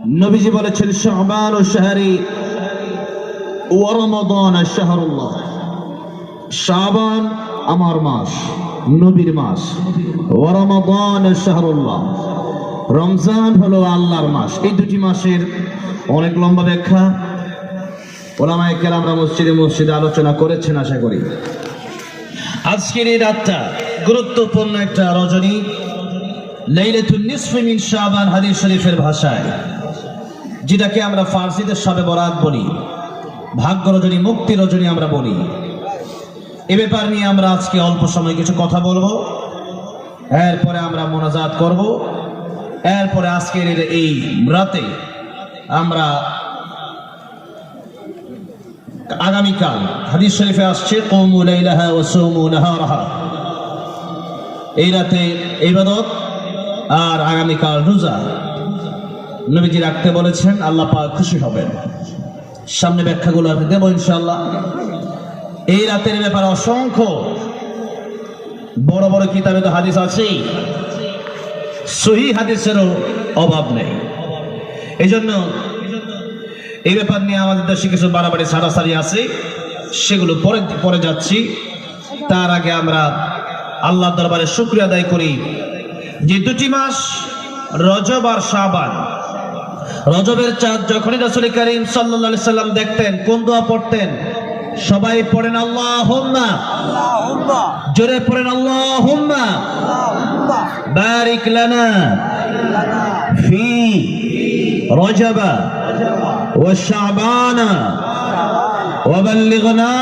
নবীজি বলেছেন শাবান ও শাহরি ওয়া রমাদান শাহরুল্লাহ। শাবান আমার মাস, নবীর মাস, ওয়া রমাদান শাহরুল্লাহ, রমজান হলো আল্লাহর মাস। এই দুটি মাসের অনেক লম্বা ব্যাখ্যা ওলামায়ে কেরামরা মসজিদে আলোচনা করেছেন আশা করি। আজকের এই রাতটা গুরুত্বপূর্ণ একটা রজনী, লাইলাতুন নিসফি মিন শাবান হাদিস শরীফের ভাষায়, যেটাকে আমরা ফার্সিতে শবে বরাত বলি, ভাগ্য রজনী, মুক্তি রজনী আমরা বলি। এ ব্যাপার নিয়ে আমরা আজকে অল্প সময় কিছু কথা বলবো, এরপরে আমরা মোনাজাত করব, এরপরে আজকের এই রাতে আমরা আগামীকাল হাদিস শরীফে আসছে কুমু লাইলাহা ওয়া সুমু নাহারাহা, এই রাতে ইবাদত আর আগামীকাল রোজা নবীজি রাখতে বলেছেন। আল্লাহ পাক খুশি হবেন। সামনে ব্যাখ্যাগুলো আমি দেব ইনশাআল্লাহ। এই রাতের ব্যাপারে অসংখ্য বড় বড় কিতাবে তো হাদিস আছে, সহিহ হাদিসেরও অভাব নেই। এই জন্য এই ব্যাপার নিয়ে আমাদের দেশে কিছু বাড়াবাড়ি ছাড়াছাড়ি আছে, সেগুলো পরে যাচ্ছি। তার আগে আমরা আল্লাহর দরবারে শুকরিয়া আদায় করি যে দুটি মাস রজব আর শাবান। রজবের চাঁদ যখনই রাসূল করিম সাল্লাল্লাহু আলাইহি সাল্লাম দেখতেন, কোন দোয়া পড়তেন? সবাই পড়েন আল্লাহুম্মা, জোরে পড়েন আল্লাহুম্মা বারিক লানা ফি রজবা ওয়া শাবানা ওয়া বাল্লিগনা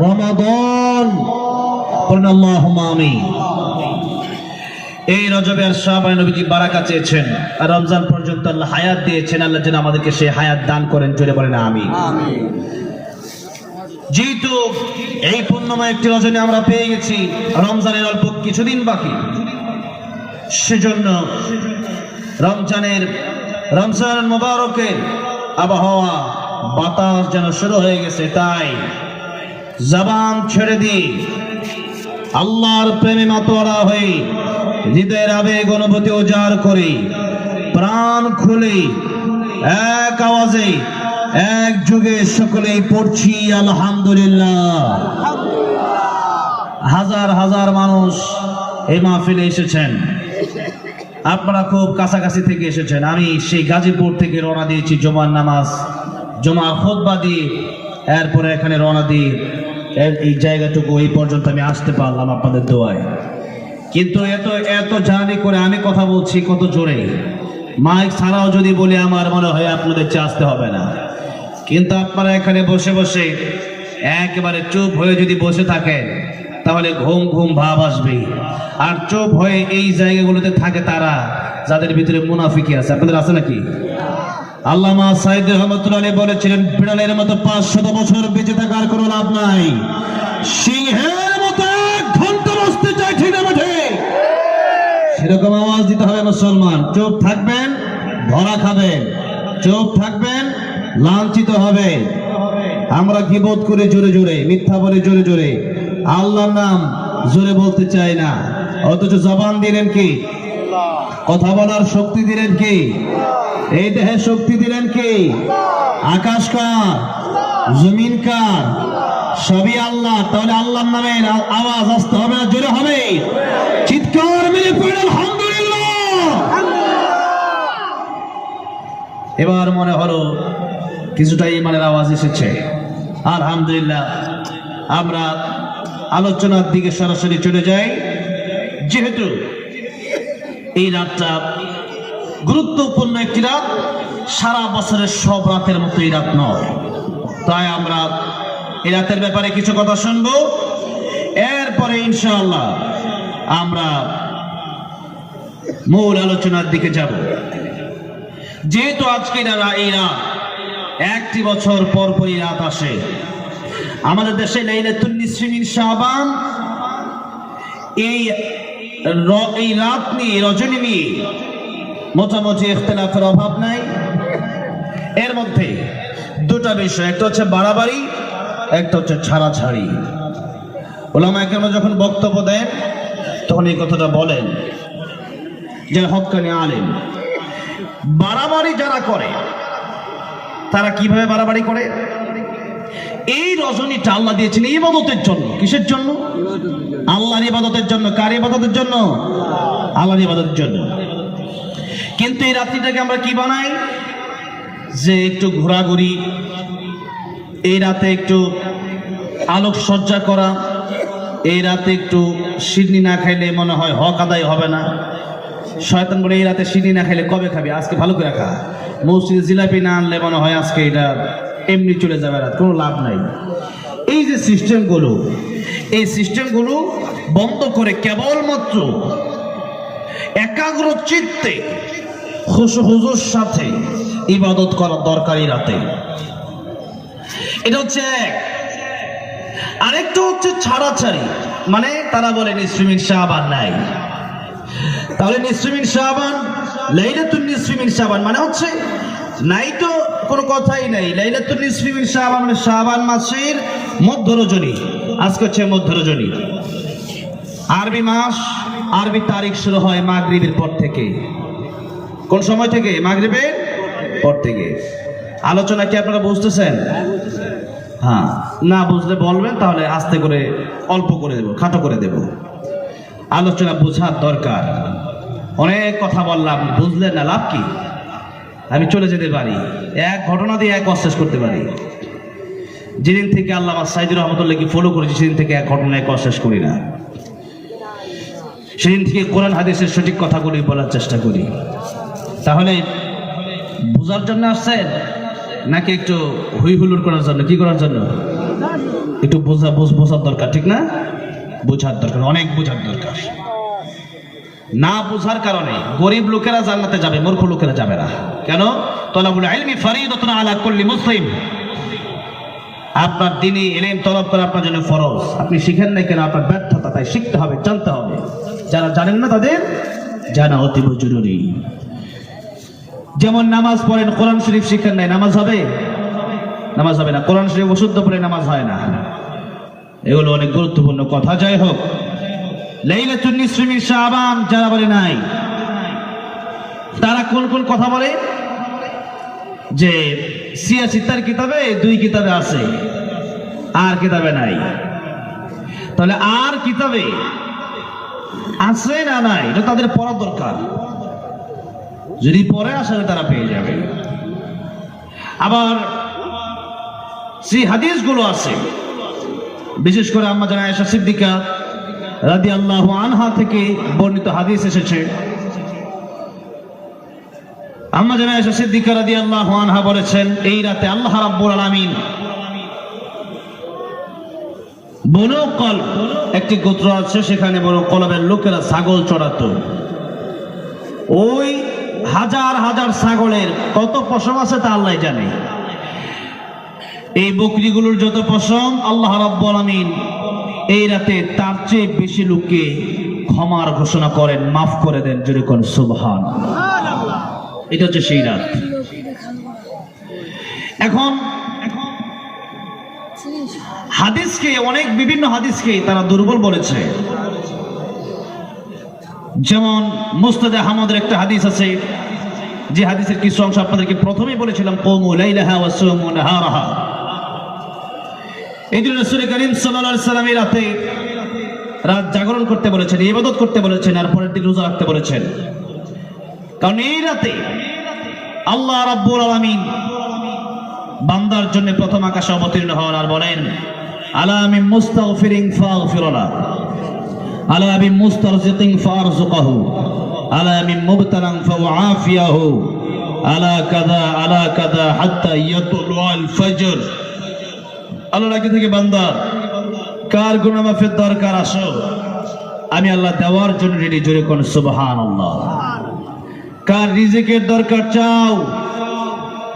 রমাদান, পড়েন আল্লাহুম্মা আমিন। এই রজবে আর শাবানে নবীজি বারাকা চেয়েছেন, আর রমজান পর্যন্ত আল্লাহ হায়াত দিয়েছেন। আল্লাহ যেন আমাদেরকে সেই হায়াত দান করেন, জোরে বলেন আমিন। যেহেতু এই পূর্ণময় একটি রজনী আমরা পেয়ে গেছি, রমজানের অল্প কিছুদিন বাকি, সেজন্য রমজান মুবারকের আবহাওয়া বাতাস যেন শুরু হয়ে গেছে। তাই জবান ছেড়ে দিয়ে আল্লাহর প্রেমে মাতোয়ারা হয়ে, হৃদয়ের আবেগ অনুভূতি উজাড় করে, প্রাণ খুলে এক আওয়াজে এক যুগে সকলেই পড়ছি আলহামদুলিল্লাহ। হাজার হাজার মানুষ এই মাহফিলে এসেছেন, আপনারা খুব কাছাকাছি থেকে এসেছেন। আমি সেই গাজীপুর থেকে রওনা দিয়েছি জুমার নামাজ, জুমার খুতবা দিয়ে, এরপরে এখানে রওনা দিয়ে এই জায়গাটুকু এই পর্যন্ত আমি আসতে পারলাম আপনাদের দোয়ায়। কিন্তু এত জার্নি করে আমি কথা বলছি কত জোরে, মাইক ছাড়াও যদি বলি আমার মনে হয় আপনাদের আসতে হবে না। কিন্তু আপনারা এখানে বসে বসে একেবারে চুপ হয়ে যদি বসে থাকেন, তাহলে ঘুম ঘুম ভাব আসবে। আর চুপ হয়ে এই জায়গাগুলোতে থাকে তারা যাদের ভিতরে মুনাফিকি আছে। আপনাদের আছে নাকি? আল্লামা সাইদ রহমাতুল্লাহ আলাইহি বলেছিলেন, বিড়ালের মতো 500 বছর বেঁচে থাকার কোনো লাভ নাই, সিংহের মতো 1 ঘন্টা বসতে চাই, ঠিক না বেঠে? সেরকম আওয়াজ দিতে হবে মুসলমান। চুপ থাকবেন ধরা খাবেন, চুপ থাকবেন লাঞ্ছিত হবে। আমরা গীবত করে জোরে জোরে, মিথ্যা বলে জোরে জোরে, আল্লাহর নাম জোরে বলতে চাই না, অথচ জবান দিলেন কি? কথা বলার শক্তি দিলেন কি? এই দেহে শক্তি দিলেন কি? আকাশ কার, জমিন কার? সবই আল্লাহ। তাহলে আল্লাহর নামের আওয়াজ আসতে হবে না, জোরে হবে? চিৎকার মেরে পড়ে আলহামদুলিল্লাহ। এবার মনে হলো কিছুটা ইমানের আওয়াজ এসেছে, আলহামদুলিল্লাহ। আমরা আলোচনার দিকে সরাসরি চলে যাই। যেহেতু এই রাতটা গুরুত্বপূর্ণ একটি রাত, সারা বছরের সব রাতের মতো এই রাত নয়, তাই আমরা এই রাতের ব্যাপারে কিছু কথা শুনবো। এরপরে ইনশাআল্লাহ আমরা মূল আলোচনার দিকে যাব। যেহেতু আজকে এই রাত একটি বছর পর পরই রাত আসে আমাদের দেশে, লাইলাতুন নিসফি মিন শাবান, এই রাত নিয়ে, রজনী নিয়ে মোটামুটি ইখতিলাফের অভাব নাই। এর মধ্যে দুটা বিষয়, একটা হচ্ছে বাড়াবাড়ি, একটা হচ্ছে ছাড়াছাড়ি। উলামায়ে কেরাম যখন বক্তব্য দেন তখন এই কথাটা বলেন যে হক্কানি আলেম বাড়াবাড়ি যারা করে তারা কিভাবে বাড়াবাড়ি করে? এই রজনীটা আল্লাহ দিয়েছেন ইবাদতের জন্য। কিসের জন্য? আল্লাহর ইবাদতের জন্য। কার ইবাদতের জন্য? আল্লাহর ইবাদতের জন্য। কিন্তু এই রাত্রিটাকে আমরা কি বানাই? যে একটু ঘোরাঘুরি, এই রাতে একটু আলোকসজ্জা করা, এই রাতে একটু সিডনি না খাইলে মনে হয় হক আদায় হবে না। শয়তান বলে এই রাতে সিডনি না খাইলে কবে খাবি, আজকে ভালো করে খা। মসজিদে জিলাপি না আনলে মনে হয় আজকে এটা এমনি চলে যাবে, রাত কোনো লাভ নাই। এই যে সিস্টেমগুলো, এই সিস্টেমগুলো বন্ধ করে কেবলমাত্র একাগ্র চিত্তে খুশু-হুজুর সাথে ইবাদত করা দরকারি রাতে। এটা হচ্ছে এক। আরেকটা হচ্ছে ছাড়াছাড়ি, মানে তারা বলে নিসফে মিন শাবান নাই। তাহলে নিসফে মিন শাবান, লাইলাতুন নিসফে মিন শাবান মানে হচ্ছে নাই তো কোনো কথাই নাই। লাইলাতুন নিসফে মিন শাবান মানে শাবান মাসের মধ্য রজনী। আজকে হচ্ছে মধ্য রজনী। আরবি মাস, আরবি তারিখ শুরু হয় মাগরিবের পর থেকে। কোন সময় থেকে? মাগরিবের পর থেকে। আলোচনা কি আপনারা বুঝতেছেন? হ্যাঁ, না বুঝলে বলবেন, তাহলে আস্তে করে অল্প করে দেব, খাটো করে দেব। আলোচনা বোঝার দরকার। অনেক কথা বললাম, বুঝলেন না, লাভ কি? আমি চলে যেতে পারি, এক ঘটনা দিয়ে এক শেষ করতে পারি। যেদিন থেকে আল্লামা সাইদুর রহমতুল্লাহকে ফলো করেছি, সেদিন থেকে এক ঘটনা এক শেষ করি না। সেদিন থেকে কোরআন হাদিসের সঠিক কথাগুলি বলার চেষ্টা করি। তাহলে বোঝার জন্য আসছেন নাকি একটু হুই হুল্লোড় করার জন্য? কি করার জন্য? একটু বোঝার দরকার, ঠিক না? বোঝার দরকার, অনেক বোঝার দরকার। না বোঝার কারণে গরিব লোকেরা জান্নাতে যাবে, মূর্খ লোকেরা যাবে না। কেন? তলাবুল ইলমি ফরিদাতুন আলা কুল্লি মুসলিম। আপনার দ্বীনি ইলম তলব করা আপনার জন্য ফরজ। আপনি শিখেন না কেন? আপনার ব্যর্থতা, তাই শিখতে হবে, জানতে হবে। যারা জানেন না তাদের জানা অতীব জরুরি। যেমন নামাজ পড়েন, কোরআন শরীফ শিখেন নাই, নামাজ হবে? নামাজ হবে না। কোরআন শরীফ অশুদ্ধ পড়ে নামাজ হয় না। এগুলো অনেক গুরুত্বপূর্ণ কথা। যাই হোক, লাইলাতুন নিসফে মিন শাবান যারা বলে নাই, তারা কোন কোন কথা বলে? যে সিয়াসিতার কিতাবে 2 কিতাবে আছে, আর কিতাবে নাই। তাহলে আর কিতাবে আছে না নাই, এটা তাদের পড়া দরকার। যদি পরে আসলে তারা পেয়ে যাবে। আবার যে হাদিসগুলো আছে, বিশেষ করে আম্মা জান আয়েশা সিদ্দিকা রাদিয়াল্লাহু আনহা থেকে বর্ণিত হাদিস এসেছে। আম্মা জান আয়েশা সিদ্দিকা রাদিয়াল্লাহু আনহা বলেছেন, এই রাতে আল্লাহ রাব্বুল আলামিন বনু কলব একটি গোত্র আছে, সেখানে বনু কলবের লোকেরা ছাগল চড়াতো। ওই হাজার হাজার ছাগলের কত পশম আছে তা আল্লাহ জানে। এই বকরিগুলোর যত পশম, আল্লাহ রাব্বুল আলামিন এই রাতে তার চেয়ে বেশি লোককে ক্ষমার ঘোষণা করেন, মাফ করে দেন। জোরে কোন সুবহানাল্লাহ। এটা হচ্ছে সেই রাত। এখন হাদিসকে, অনেক বিভিন্ন হাদিসকে তারা দুর্বল বলেছে। যেমন মুসনাদ আহমদের একটা হাদিস আছে, যে হাদিসের কিছু অংশ আপনাদেরকে প্রথমেই বলেছিলাম, কুমু লাইলাহা ওয়া সুমু নাহারাহা। এই জন্য রাসূল করিম সাল্লাল্লাহু আলাইহি ওয়াসাল্লাম রাতে রাত জাগরণ করতে বলেছেন, ইবাদত করতে বলেছেন, আর পরের দিন রোজা রাখতে বলেছেন। কারণ এই রাতে আল্লাহ রাব্বুল আলামিন বান্দার জন্য প্রথম আকাশে অবতীর্ণ হন আর বলেন, আলা মিন মুস্তাগফিরিন ফাগফিরলা, আলা মিন মুস্তারজিকিন ফারযুকহু, আলা মিন মুবতালান ফাউআফিয়াহু, আলা কাযা হাত্তা ইয়াতুলুল ফজর। আল্লাহর আগে থেকে বান্দা, কার গুনাহ মাফের দরকার আসো, আমি আল্লাহ দেওয়ার জন্য রেডি। জোরে কোন সুবহানাল্লাহ। কার রিজিকের দরকার চাও,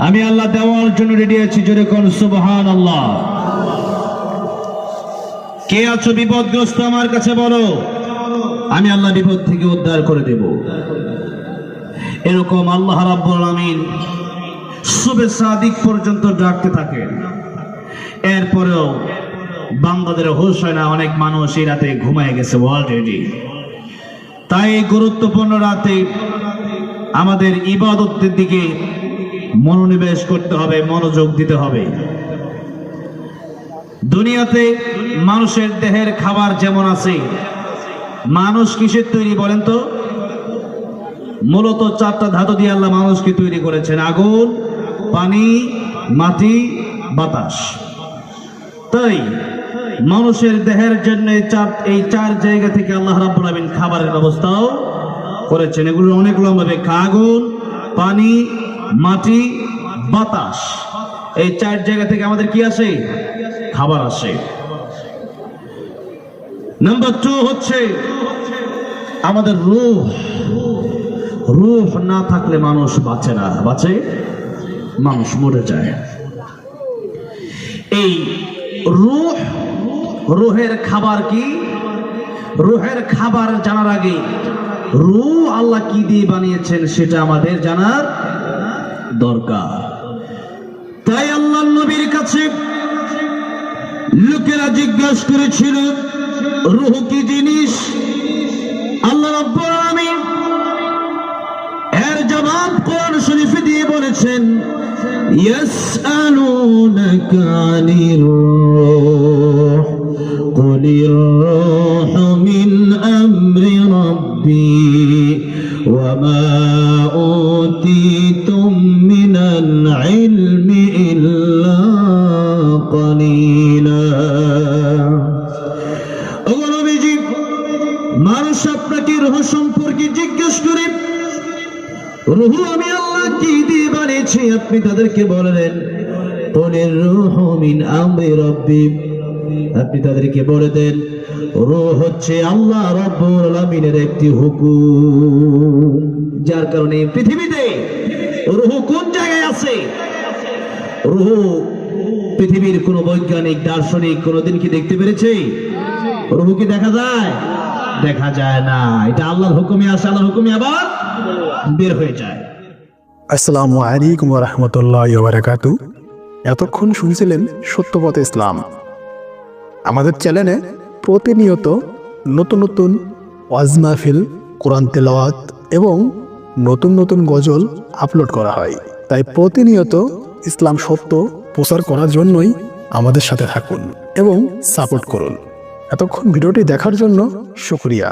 আমি আল্লাহ দেওয়ার জন্য রেডি আছি। জোরে কোন সুবহানাল্লাহ। কে আছো বিপদগ্রস্ত, আমার কাছে বলো, আমি আল্লাহ বিপদ থেকে উদ্ধার করে দেব। এরকম আল্লাহ রাব্বুল আলামিন সুবে সাদিক পর্যন্ত ডাকতে থাকেন। এরপরেও বান্দাদের হুঁশ হয় না। অনেক মানুষ এই রাতে ঘুমায় গেছে অলরেডি। তাই এই গুরুত্বপূর্ণ রাতে আমাদের ইবাদতের দিকে মনোনিবেশ করতে হবে, মনোযোগ দিতে হবে। দুনিয়াতে মানুষের দেহের খাবার যেমন আছে, মানুষ কিসের তৈরি বলেন তো? মূলত 4টা ধাতু দিয়ে আল্লাহ মানুষকে তৈরি করেছেন: আগুন, পানি, মাটি, বাতাস। তাই মানুষের দেহের জন্য এই 4 জায়গা থেকে আল্লাহ রাব্বুল আলামিন খাবারের ব্যবস্থাও করেছেন। এগুলো অনেক লম্বা ব্যাখ্যা। আগুন, পানি, মাটি, বাতাস, এই 4 জায়গা থেকে আমাদের কি আসে? খাবার আসে। নাম্বার 2 হচ্ছে আমাদের রূহ। রূহ না থাকলে মানুষ বাঁচে না, বাঁচে? মানুষ মরে যায়। এই রূহ, রূহের খাবার কি? রূহের খাবার জানার আগে রূহ আল্লাহ কি দিয়ে বানিয়েছেন সেটা আমাদের জানার দরকার। তাই আল্লাহর নবীর কাছে লোকেরা জিজ্ঞাসা করেছিল রূহ কি জিনিস? আল্লাহ রাব্বুল আলামিন এর জবাব কোরআন শরীফে দিয়ে বলেছেন, ইয়াসআলুনাকা আনির রূহ কুলির রূহু মিন আমরি রাব্বি ওয়া মা উতিতুম মিনাল ইলমি ইল্লা কালিলা। ও নবীজি, মানুষ আপনাকে রূহ সম্পর্কে জিজ্ঞেস করে, রূহ আমি আল্লাহ কি দিয়ে বানিয়েছি, আপনি তাদেরকে বললেন কুলির রূহু মিন আমরি রাব্বি, আপনি তাদেরকে বলে দেন রূহ হচ্ছে আল্লাহ রাব্বুল আলামিনের একটি হুকুম। যার কারণে পৃথিবীতে রূহ কোন জায়গায় আছে? রূহ পৃথিবীর কোন বৈজ্ঞানিক দার্শনিক কোনদিন কি দেখতে পেরেছে? রূহ কি দেখা যায়? দেখা যায় না। এটা আল্লাহর হুকুমে আসে, আল্লাহর হুকুমে আবার বের হয়ে যায়। আসসালামু আলাইকুম ওয়া রাহমাতুল্লাহি ওয়া বারাকাতুহু। এতক্ষণ শুনছিলেন সত্যপথ ইসলাম। আমাদের চ্যানেলে প্রতিনিয়ত নতুন নতুন ওয়াজ মাহফিল, কোরআন তেলাওয়াত এবং নতুন নতুন গজল আপলোড করা হয়। তাই প্রতিনিয়ত ইসলাম সত্য প্রচার করার জন্যই আমাদের সাথে থাকুন এবং সাপোর্ট করুন। এতক্ষণ ভিডিওটি দেখার জন্য শুকরিয়া।